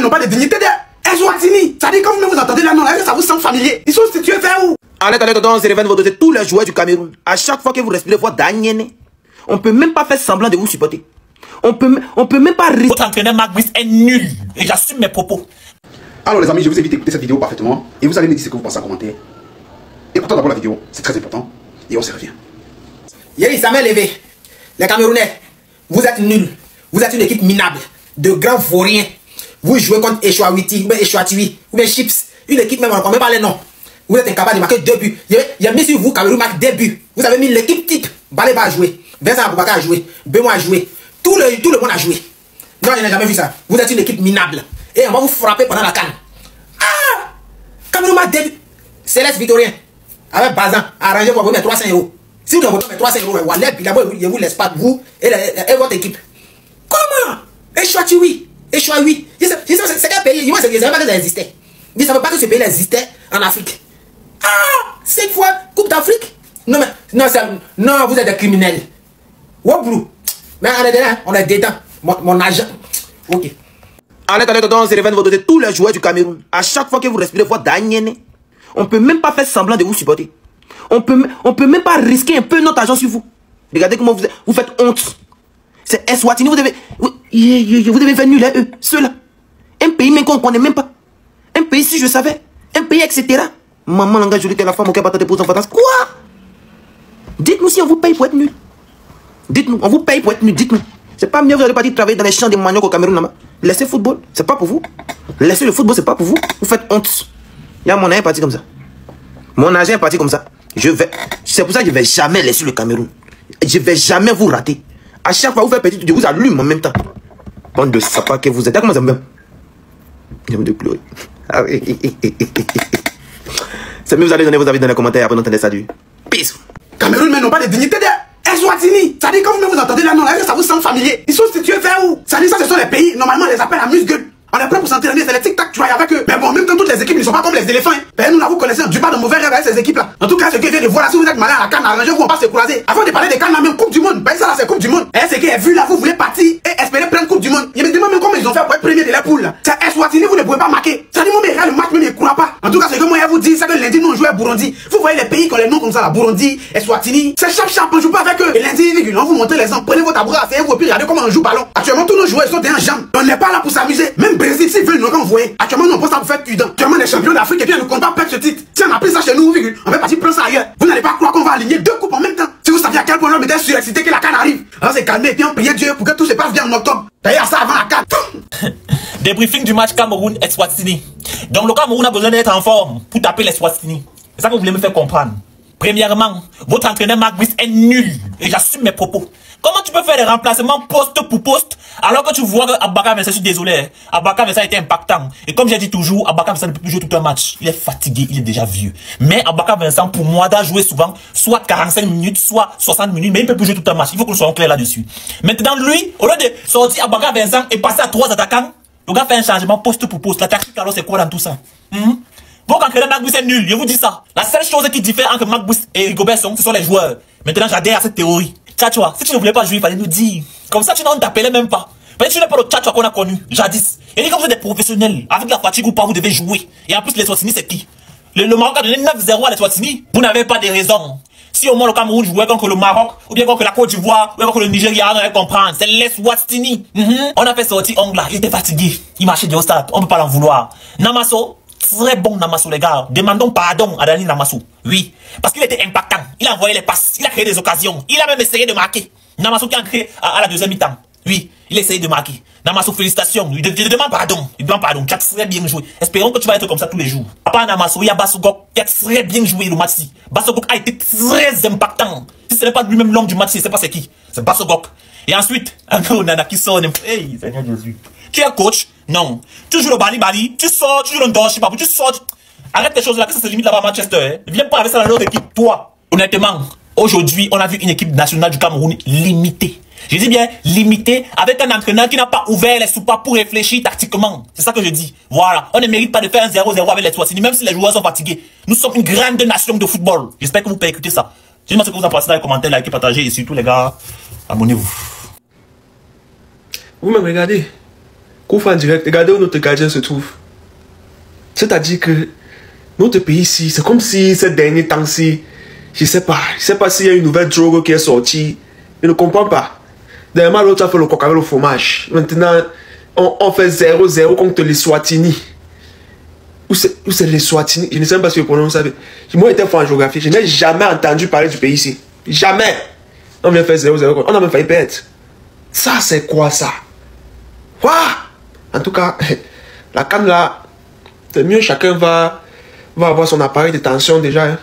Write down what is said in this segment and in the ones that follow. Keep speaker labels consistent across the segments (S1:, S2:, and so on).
S1: n'ont pas de dignité de Eswatini. Ça dit quand vous entendez là, non, là, ça vous semble familier. Ils sont situés vers où?
S2: Allez, on se réveille vos dossiers, tous les joueurs du Cameroun. À chaque fois que vous respirez votre Daniel, on peut même pas faire semblant de vous supporter. On peut même pas rire.
S3: Votre entraîneur Marc Brice est nul. Et j'assume mes propos.
S1: Alors les amis, je vous invite à écouter cette vidéo parfaitement. Et vous allez me dire ce que vous pensez en commentaire. Écoutez d'abord la vidéo, c'est très important. Et on se revient.
S4: Yéli, ça m'est levé. Les Camerounais, vous êtes nuls. Vous êtes une équipe minable. De grands vauriens. Vous jouez contre Eshwawiti, ou bien Eshwatiwi, ou bien Chips. Une équipe même, on ne connaît pas les noms. Vous êtes incapable de marquer 2 buts. Il y a mis sur vous, Cameroun marque 2 buts. Vous avez mis l'équipe type. Baleba a joué. Vincent Aboubakar a joué. Bemo a joué. Tout le monde a joué. Non, je n'ai jamais vu ça. Vous êtes une équipe minable. Et on va vous frapper pendant la canne. Ah! Cameroun marque 2 buts. Céleste Victorien. Avec Bazan, arrangez pour vous mettre 300 €. Si vous avez 300 €, je vous laisse pas, vous et votre équipe. Comment? Eshwatiwi. Eshwatiwi. C'est quel pays? Moi, je ne savais pas que ça existait. Je ne savais pas que ce pays existait en Afrique. Ah! 5 fois Coupe d'Afrique? Non, mais non, vous êtes des criminels. Woblou. Mais arrêtez là, on est dedans. Mon agent. Ok.
S2: Allez, on se réveille vos dossiers, tous les joueurs du Cameroun. À chaque fois que vous respirez votre Daniel, on peut même pas faire semblant de vous supporter. On peut même pas risquer un peu notre argent sur vous. Regardez comment vous faites honte. C'est Eswatini, vous devez faire nul, hein, eux, ceux-là. Un pays même qu'on ne connaît même pas. Un pays, si je savais. Un pays, etc. Maman, langage, je dis que la femme, on ne pas pour son fantasme. Quoi? Dites-nous si on vous paye pour être nul. Dites-nous, on vous paye pour être nul, dites-nous. C'est pas mieux, vous allez partir travailler dans les champs de manioc au Cameroun là-bas. Laissez le football, c'est pas pour vous. Laissez le football, c'est pas pour vous. Vous faites honte. Il y a mon agent parti comme ça. Mon agent est parti comme ça. C'est pour ça que je ne vais jamais laisser le Cameroun. Je ne vais jamais vous rater. À chaque fois que vous faites petit, je vous allume en même temps. Bande de sapins que vous êtes. Comment ça me fait? J'aime de pleurer. C'est mieux, vous allez donner vos avis dans les commentaires après notre salut. Peace.
S1: Cameroun, mais n'ont pas de dignité de Eswatini. Ça dit quand vous entendez là, non, là, ça vous semble familier. Ils sont situés vers où? Ça dit ça, ce sont les pays. Normalement, on les appelle amuse-gueule. On est prêt pour s'entraîner, c'est les tic-tac, tu vois, avec eux. Mais bon, en même temps, toutes les équipes ne sont pas comme les éléphants. Hein. Ben, nous, là, vous connaissez du pas de mauvais rêve avec ces équipes-là. En tout cas, ce que vient de voir là, si vous êtes malin à la canne, arrangez-vous, on va se croiser. Avant de parler des cannes, là, même Coupe du Monde. Ben, ça, là, c'est Coupe du Monde. Et ce qui est vu là, vous voulez partir et espérer prendre Coupe du Monde. Il me demande même comment ils ont fait pour être premier de la poule, là. C'est Eswatini, vous ne pouvez pas marquer. Ça dit, moi, mais le match, même, il ne croit pas. En tout cas, ce que moi, je vous dis, c'est que lundi, nous, on joue à Burundi. Vous voyez les pays qui ont les noms comme ça, là, Burundi, Eswatini. C'est chap, on joue pas avec eux. Et lundi, on vous montre les gens. Prenez votre bras, asseyez-vous, et puis regardez comment on joue ballon. Actuellement, tous nos joueurs sont des jambes. On n'est pas là pour s'amuser. Même Brésil, s'ils veulent nous renvoyer. Actuellement, on peut ça pour faire prudent. Actuellement, les champions d'Afrique, et puis on ne compte pas perdre ce titre. Si on a pris ça chez nous, on va partir prendre ça ailleurs. Vous n'allez pas croire qu'on va aligner 2 coupes en même temps. Si vous saviez à quel point l'homme était surexcité que la canne arrive. Alors c'est calmé, et puis on priait Dieu pour que tout se passe bien en octobre. D'ailleurs, ça avant la canne.
S3: Débriefing du match Cameroun-Eswatini. Donc le Cameroun a besoin d'être en forme pour taper l'Eswatini. C'est ça que vous voulez me faire comprendre. Premièrement, votre entraîneur Marc Brice est nul. Et j'assume mes propos. Comment tu peux faire des remplacements poste pour poste alors que tu vois que Aboubakar Vincent, je suis désolé, Aboubakar Vincent était impactant. Et comme j'ai dit toujours, Aboubakar Vincent ne peut plus jouer tout un match. Il est fatigué, il est déjà vieux. Mais Aboubakar Vincent, pour moi, doit jouer souvent, soit 45 minutes, soit 60 minutes, mais il ne peut plus jouer tout un match. Il faut que nous soyons clairs là-dessus. Maintenant, lui, au lieu de sortir Aboubakar Vincent et passer à 3 attaquants, le gars fait un changement poste pour poste. La tactique, alors, c'est quoi dans tout ça? Votre entraîneur Marc Brice est nul, je vous dis ça. La seule chose qui diffère entre Marc Brice et Rigobert Song, ce sont les joueurs. Maintenant, j'adhère à cette théorie. Tchatchoua, si tu ne voulais pas jouer, il fallait nous dire. Comme ça, tu n'en t'appelais même pas. Parce que tu n'es pas le Tchatchoua qu'on a connu, jadis. Et dit comme vous êtes des professionnels, avec la fatigue ou pas, vous devez jouer. Et en plus, les Eswatini, c'est qui? Le Maroc a donné 9-0 à les Eswatini. Vous n'avez pas de raison. Si au moins le Cameroun jouait contre le Maroc, ou bien contre la Côte d'Ivoire, ou bien contre le Nigeria, on allait comprendre. C'est les Eswatini. On a fait sortir Ongla, il était fatigué. Il marchait du haut stade, on ne peut pas l'en vouloir. Namasso, très bon Namasso, les gars. Demandons pardon à Dani Namasso. Oui. Parce qu'il était impactant. Il a envoyé les passes. Il a créé des occasions. Il a même essayé de marquer. Namasso qui a créé à la deuxième mi-temps. Oui. Il a essayé de marquer. Namasso, félicitations. Il demande pardon. Il demande pardon. Tu as très bien joué. Espérons que tu vas être comme ça tous les jours. À part Namasso, il y a Bassogok qui a très bien joué le match-ci. Bassogok a été très impactant. Si ce n'est pas lui-même l'homme du match, je ne sais pas c'est qui. C'est Bassogok. Et ensuite, encore Nana qui sort. Hey, Seigneur Jésus. Tu es coach? Non. Tu joues le bali, tu sors, tu joues le Ndor, je sais pas, tu sors. Arrête les choses là, que ça se limite là-bas à Manchester. Viens pas avec ça dans l'autre équipe, toi. Honnêtement, aujourd'hui, on a vu une équipe nationale du Cameroun limitée. Je dis bien limitée, avec un entraîneur qui n'a pas ouvert les soupapes pour réfléchir tactiquement. C'est ça que je dis. Voilà. On ne mérite pas de faire un 0-0 avec les Eswatini, même si les joueurs sont fatigués. Nous sommes une grande nation de football. J'espère que vous pouvez écouter ça. Dites-moi ce que vous en pensez dans les commentaires, likez, partagez et surtout les gars, abonnez-vous.
S5: Vous me regardez. Coup franc direct, regardez où notre gardien se trouve. C'est-à-dire que notre pays ici, c'est comme si ces derniers temps-ci, je sais pas s'il y a une nouvelle drogue qui est sortie. Je ne comprends pas. Dernièrement, l'autre a fait le coq avec le fromage. Maintenant, on fait 0-0 contre les Swatini. Où c'est les Swatini? Je ne sais même pas si je prononce ça. Moi, j'étais fort en géographie. Je n'ai jamais entendu parler du pays ici. Jamais. On vient faire 0-0. On a même failli perdre. Ça, c'est quoi ça? Quoi? En tout cas, la CAN là, c'est mieux, chacun va avoir son appareil de tension déjà. Hein.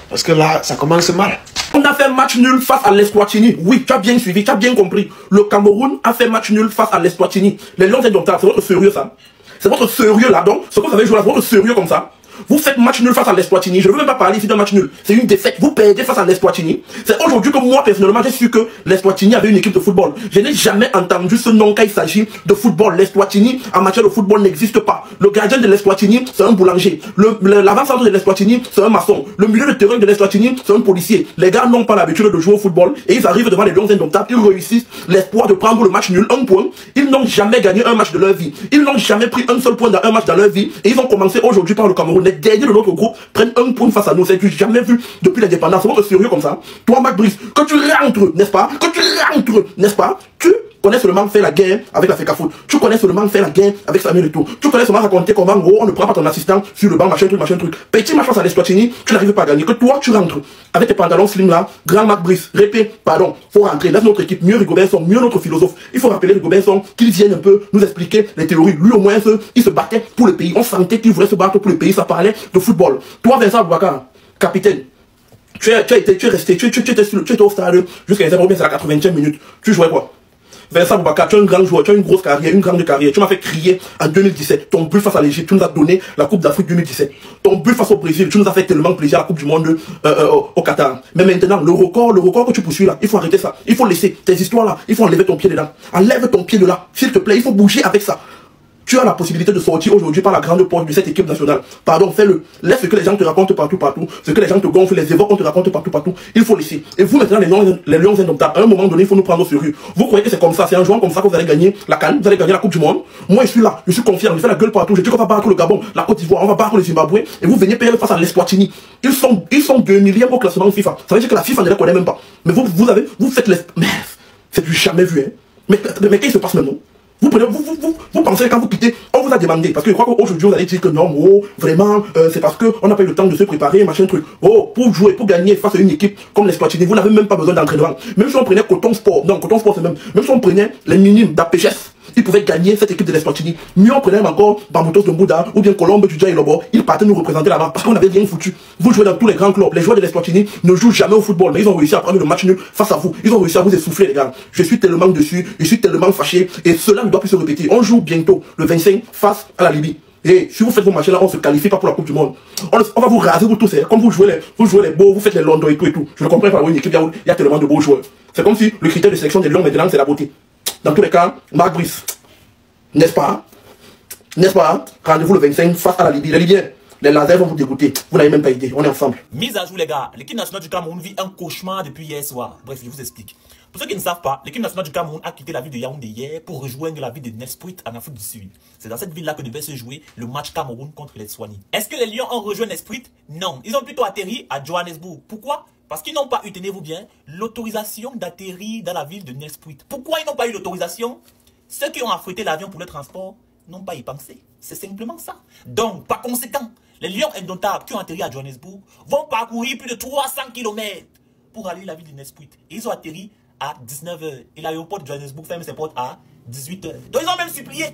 S5: Parce que là, ça commence mal.
S6: On a fait match nul face à l'Eswatini. Oui, tu as bien suivi, tu as bien compris. Le Cameroun a fait match nul face à l'Eswatini. Les Lions indomptables, c'est votre sérieux ça? C'est votre sérieux là, donc ce que vous avez joué là, c'est votre sérieux comme ça? Vous faites match nul face à l'Eswatini. Je ne veux même pas parler ici d'un match nul. C'est une défaite. Vous perdez face à l'Eswatini. C'est aujourd'hui que moi, personnellement, j'ai su que l'Eswatini avait une équipe de football. Je n'ai jamais entendu ce nom quand il s'agit de football. L'Eswatini, en matière de football, n'existe pas. Le gardien de l'Eswatini, c'est un boulanger. L'avant-centre de l'Eswatini, c'est un maçon. Le milieu de terrain de l'Eswatini, c'est un policier. Les gars n'ont pas l'habitude de jouer au football et ils arrivent devant les Lions indomptables. Ils réussissent l'espoir de prendre le match nul, un point. Ils n'ont jamais gagné un match de leur vie. Ils n'ont jamais pris un seul point dans un match dans leur vie. Et ils ont commencé aujourd'hui par le Cameroun. Les derniers de notre groupe prennent un point face à nous. C'est du jamais vu depuis l'indépendance. C'est votre sérieux comme ça. Toi, Mac Brice, que tu rentres, n'est-ce pas? Que tu rentres, n'est-ce pas? Tu connais seulement faire la guerre avec la FECAFOOT. Tu connais seulement faire la guerre avec Samuel Eto'o. Tu connais seulement raconter comment, en gros, on ne prend pas ton assistant sur le banc, machin truc. Petit match face à l'Eswatini, tu n'arrives pas à gagner. Que toi, tu rentres avec tes pantalons slim là, grand Mac Brice, répète, pardon, faut rentrer. Laisse notre équipe, mieux Rigobert Song, mieux notre philosophe. Il faut rappeler Rigobert Song qu'il vienne un peu nous expliquer les théories. Lui, au moins, il se battait pour le pays. On sentait qu'il voulait se battre pour le pays. Ça parlait de football. Toi, Vincent Boubacar, capitaine, tu étais au stade jusqu'à la 80e minute. Tu jouais quoi? Vincent Boubacar, tu es un grand joueur, tu as une grosse carrière, une grande carrière. Tu m'as fait crier en 2017. Ton but face à l'Égypte, tu nous as donné la Coupe d'Afrique 2017. Ton but face au Brésil, tu nous as fait tellement plaisir à la Coupe du Monde au Qatar. Mais maintenant, le record que tu poursuis là, il faut arrêter ça. Il faut laisser tes histoires là, il faut enlever ton pied dedans. Enlève ton pied de là, s'il te plaît, il faut bouger avec ça. Tu as la possibilité de sortir aujourd'hui par la grande porte de cette équipe nationale. Pardon, fais-le. Laisse ce que les gens te racontent partout. Ce que les gens te gonflent, les évoques qu'on te raconte partout. Il faut laisser. Et vous, maintenant, les Lions indomptables, à un moment donné, il faut nous prendre au sérieux. Vous croyez que c'est comme ça, c'est en jouant comme ça que vous allez gagner la CAN, vous allez gagner la Coupe du Monde. Moi, je suis là, je suis confiant, je fais la gueule partout. Je dis qu'on va battre le Gabon, la Côte d'Ivoire, on va battre le Zimbabwe. Et vous venez payer face à l'Eswatini. Ils sont 2 millième au classement FIFA. Ça veut dire que la FIFA ne les connaît même pas. Mais vous faites les... Mais c'est du jamais vu, hein. Mais qu'est-ce qui se passe maintenant? Vous pensez quand vous quittez, on vous a demandé, parce que je crois qu'aujourd'hui vous allez dire que non, oh, vraiment, c'est parce qu'on n'a pas eu le temps de se préparer, machin truc. Oh, pour jouer, pour gagner face à une équipe comme l'Eswatini, vous n'avez même pas besoin d'entraînement. Même si on prenait Coton Sport, non, Coton Sport c'est même si on prenait les minimes d'APGS, ils pouvaient gagner cette équipe de l'Eswatini. Mieux on prenait même encore Bamoutos de Mbouda ou bien Colombe du Dja et Lobo, ils partaient nous représenter là-bas parce qu'on n'avait rien foutu. Vous jouez dans tous les grands clubs, les joueurs de l'Eswatini ne jouent jamais au football, mais ils ont réussi à prendre le match nul face à vous. Ils ont réussi à vous essouffler les gars. Je suis tellement dessus, je suis tellement fâché et cela ne doit plus se répéter. On joue bientôt le 25 face à la Libye. Et si vous faites vos matchs là, on se qualifie pas pour la Coupe du Monde. On va vous raser vous tous, comme vous jouez les beaux, vous faites les Londres et tout. Je ne comprends pas une équipe, il y a tellement de beaux joueurs. C'est comme si le critère de sélection des Lions maintenant c'est la beauté. Dans tous les cas, Mac Brice, n'est-ce pas? Rendez-vous le 25 face à la Libye. Les Libyens, les lasers vont vous dégoûter. Vous n'avez même pas idée. On est ensemble.
S3: Mise à jour les gars, l'équipe nationale du Cameroun vit un cauchemar depuis hier soir. Bref, je vous explique. Pour ceux qui ne savent pas, l'équipe nationale du Cameroun a quitté la ville de Yaoundé hier pour rejoindre la ville de Nespuit en Afrique du Sud. C'est dans cette ville-là que devait se jouer le match Cameroun contre les Swani. Est-ce que les Lions ont rejoint Nespuit? Non, ils ont plutôt atterri à Johannesburg. Pourquoi? Parce qu'ils n'ont pas eu, tenez-vous bien, l'autorisation d'atterrir dans la ville de Nespuit. Pourquoi ils n'ont pas eu l'autorisation? Ceux qui ont affrété l'avion pour le transport n'ont pas y pensé. C'est simplement ça. Donc, par conséquent, les Lions indomptables qui ont atterri à Johannesburg vont parcourir plus de 300 km pour aller à la ville de Nespuit. Et ils ont atterri à 19 h. Et l'aéroport de Johannesburg ferme ses portes à 18 h. Donc, ils ont même supplié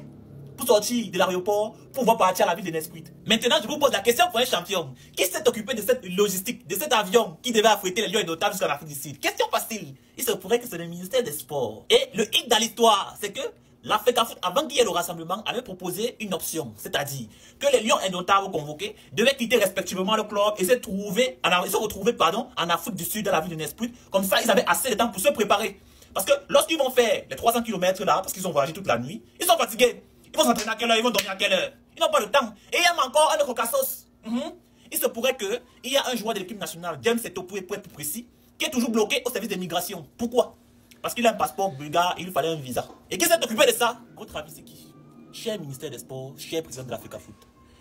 S3: pour sortir de l'aéroport pour pouvoir partir à la ville de Nespuit. Maintenant, je vous pose la question pour un champion. Qui s'est occupé de cette logistique, de cet avion qui devait affréter les Lions indomptables jusqu'à l'Afrique du Sud? Question facile. Il se pourrait que c'est le ministère des Sports. Et le hic dans l'histoire, c'est que la FECAFOOT, avant qu'il y ait le rassemblement, avait proposé une option. C'est-à-dire que les Lions indomptables convoqués devaient quitter respectivement le club et se retrouver en Afrique du Sud, dans la ville de Nespuit. Comme ça, ils avaient assez de temps pour se préparer. Parce que lorsqu'ils vont faire les 300 km là, parce qu'ils ont voyagé toute la nuit, ils sont fatigués. Ils vont s'entraîner à quelle heure, ils vont dormir à quelle heure. Ils n'ont pas le temps. Et il y a encore un autre cassos. Il se pourrait qu'il y a un joueur de l'équipe nationale, James Eto'o pour être précis, qui est toujours bloqué au service d'immigration. Pourquoi? Parce qu'il a un passeport bulgare et il lui fallait un visa. Et qui s'est occupé de ça? Votre avis, c'est qui? cher ministère des Sports, cher président de l'Africa Foot,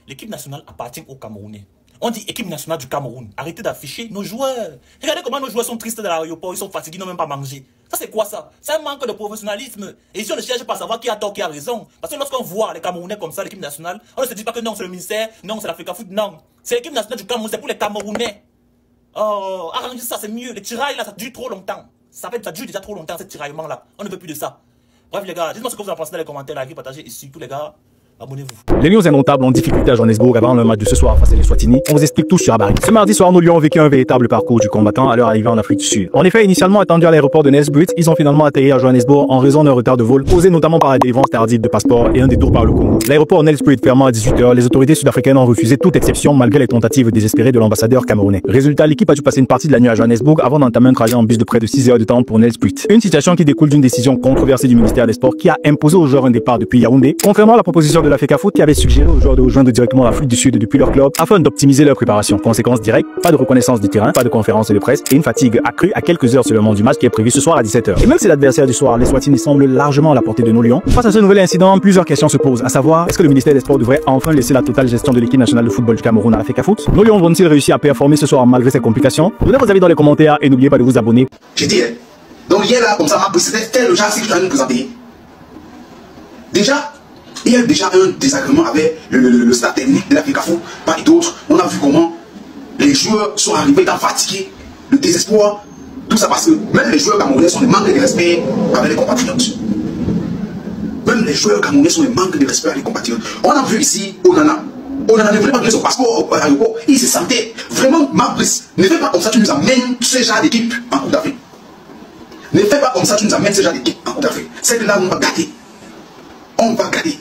S3: l'équipe nationale appartient aux Camerounais. On dit équipe nationale du Cameroun. Arrêtez d'afficher nos joueurs. Regardez comment nos joueurs sont tristes dans l'aéroport. Ils sont fatigués, ils n'ont même pas mangé. Ça, c'est quoi ça? C'est un manque de professionnalisme. Et ici, on ne cherche pas à savoir qui a tort, qui a raison. Parce que lorsqu'on voit les Camerounais comme ça, l'équipe nationale, on ne se dit pas que non, c'est le ministère, non, c'est l'Africa Foot, non. C'est l'équipe nationale du Cameroun, c'est pour les Camerounais. Oh, arrangez ça, c'est mieux. Les tirailles là, ça dure trop longtemps. Ça dure déjà trop longtemps, ces tiraillements là. On ne veut plus de ça. Bref, les gars, dites-moi ce que vous en pensez dans les commentaires, likez, partagez et surtout, les gars, abonnez-vous.
S7: Les Lions indomptables en difficulté à Johannesburg avant le match de ce soir face à l'Eswatini. On vous explique tout sur Habari. Ce mardi soir, nos Lions ont vécu un véritable parcours du combattant à leur arrivée en Afrique du Sud. En effet, initialement attendus à l'aéroport de Nelspruit, ils ont finalement atterri à Johannesburg en raison d'un retard de vol causé notamment par la délivrance tardive de passeports et un détour par le Congo. L'aéroport Nelspruit fermant à 18 h, les autorités sud-africaines ont refusé toute exception malgré les tentatives désespérées de l'ambassadeur camerounais. Résultat, l'équipe a dû passer une partie de la nuit à Johannesburg avant d'entamer un trajet en bus de près de 6 heures de temps pour Nelspruit. Une situation qui découle d'une décision controversée du ministère des Sports qui a imposé aux joueurs un départ depuis Yaoundé, confirmant la proposition de l'Africa Foot qui avait suggéré aux joueurs de rejoindre directement l'Afrique du Sud depuis leur club afin d'optimiser leur préparation. Conséquence directe, pas de reconnaissance du terrain, pas de conférence de presse et une fatigue accrue à quelques heures seulement du match qui est prévu ce soir à 17 h. Et même si l'adversaire du soir, l'Eswatini, semble largement à la portée de nos Lions, face à ce nouvel incident, plusieurs questions se posent, à savoir, est-ce que le ministère des Sports devrait enfin laisser la totale gestion de l'équipe nationale de football du Cameroun à l'Africa Foot? Nos Lions vont-ils réussir à performer ce soir malgré ces complications? Donnez vos avis dans les commentaires et n'oubliez pas de vous abonner.
S1: J'ai dit, donc hier là, comme ça, c'était le genre que je suis nous présenter. Déjà, il y a déjà un désagrément avec le staff technique de l'Africa Foot, pas d'autres. On a vu comment les joueurs sont arrivés étant fatigués, le désespoir, tout ça parce que même les joueurs camerounais sont des manques de respect avec les compatriotes. Même les joueurs camerounais sont des manques de respect avec les compatriotes. On a vu ici Onana. Onana ne voulait pas donner son passeport à l'aéroport. Il se sentait vraiment Mabrice. Ne fais pas comme ça, tu nous amènes ce genre d'équipe en Coupe d'Afrique. Ne fais pas comme ça, tu nous amènes ce genre d'équipe en Coupe d'Afrique. C'est que là, on va gâter. On va gâter.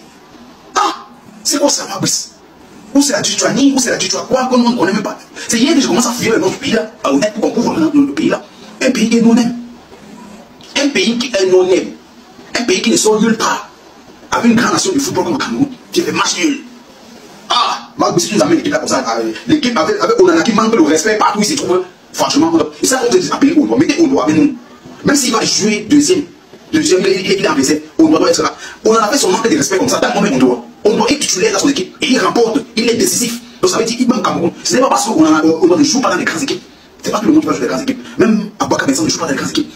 S1: Ah, c'est quoi ça, Mabrice? Où c'est la Dutuanie, où c'est la Dutua quoi, qu'on ne connaît même pas. C'est hier que je commence à fuir notre pays là, à honnête pour qu'on couvre notre pays là. Un pays qui est non-aime. Un pays qui est non-aime. Un pays qui ne sort nulle part. Avec une grande nation du football comme le Cameroun, qui fait match nul. Ah, Mabrice, tu nous amènes l'équipe là comme ça. L'équipe avec Onana qui manque de respect partout où il se trouve. Franchement, et ça, on te dit appeler Ondo. Mettez Ondo avec nous. Même s'il va jouer deuxième, il est en blessé. Ondo doit être là. On a fait son manque de respect comme ça. Dans le moment, Ondo est titulaire dans son équipe. Et il remporte. Il est décisif. Donc ça veut dire qu'il manque Cameroun. Ce n'est pas parce qu'on ne joue pas dans les grandes équipes. C'est pas tout le monde qui va jouer dans les grandes équipes. Même Abouaka Benson ne joue pas dans les grandes équipes.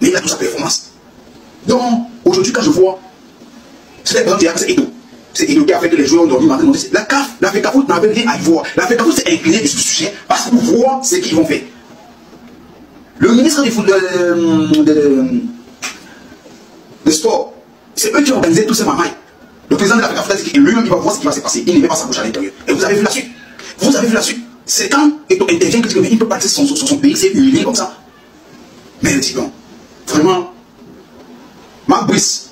S1: Mais il a toute sa performance. Donc, aujourd'hui, quand je vois, c'est Edo. C'est Edo qui a fait que les joueurs ont dormi maintenant. La CAF, l'Africa Foot n'avait rien à y voir. L'Africa Foot s'est incliné sur ce sujet parce qu'ils voient ce qu'ils vont faire. Le ministre des Sports, c'est eux qui ont organisé tous ces mamailles. Le président de l'Africa Foot a dit que lui-même il va voir ce qui va se passer. Il ne met pas sa bouche à l'intérieur. Et vous avez vu la suite. Vous avez vu la suite. C'est quand Edo intervient que il ne peut pas être sur son pays, c'est humilié comme ça. Mais il dit non. Vraiment. Mabrice,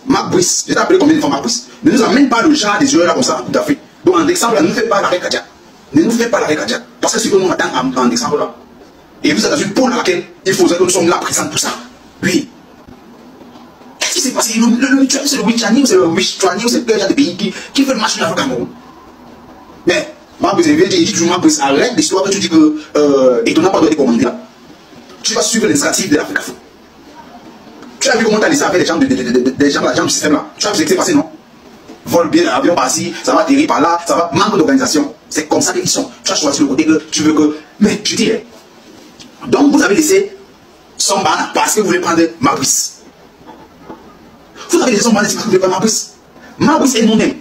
S1: je t'ai appelé combien de fois Mabrice? Ne nous amène pas le genre des joueurs là comme ça tout à fait. Donc en décembre, ne nous fais pas l'arrêt cardiaque. Ne nous fais pas l'arrêt cardiaque. Parce que c'est ce que nous attend en décembre là. Et vous êtes dans une pôle à laquelle il faudrait que nous sommes là présents pour ça. Oui. Qu'est-ce qui s'est passé? Le Lituanie, c'est le Wichani, ou c'est le Wichani, ou c'est le genre de pays qui fait le match de l'Afrique Cameroun. Mais, Mabrice, il dit toujours Mabrice, arrête l'histoire que tu dis que et tu n'as pas donné commandé là. Tu vas suivre l'initiative de l'Afrique Foot. Tu as vu comment tu as laissé avec les gens du système là. Tu as vu ce qui s'est passé, non? Vol bien, avion par-ci, ça va atterrir par là, ça va. Manque d'organisation. C'est comme ça qu'ils sont. Tu as choisi le côté que tu veux que. Mais je dirais. Donc vous avez laissé Sambana parce que vous voulez prendre Mabrice. Vous avez laissé Sambana parce que vous voulez prendre Mabrice. Mabrice est non-aime.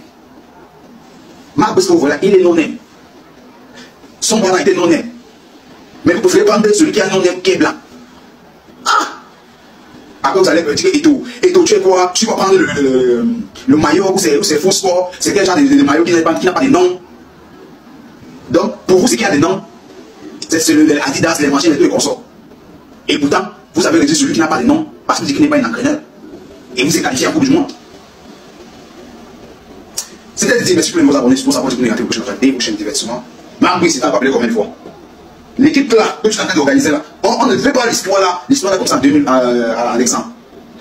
S1: Mabrice, vous voyez, il est non-aime. Sambana était non-aime. Mais vous préférez prendre celui qui est non-aime, qui est blanc. Ah! Après vous allez me dire Eto, tu es quoi? Tu vas prendre le maillot ou c'est faux sport. C'est quel genre de maillot qui n'a pas de nom? Donc pour vous, ce qui a des noms, c'est le Adidas, les machines et tout les consorts. Et pourtant, vous avez réduit celui qui n'a pas de nom parce que vous dites qu'il n'est pas un entraîneur. Et vous êtes qualifié en Coupe du Monde. C'était de dire merci pour les abonnés pour savoir si vous avez des prochains divertissements. Mabrice, c'est pas appelé combien de fois? L'équipe là, que tu es en train d'organiser là, on ne fait pas l'histoire là comme ça en 2000 à Alexandre.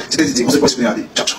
S1: C'était de dire, on ne sait pas si vous avez. Ciao, ciao.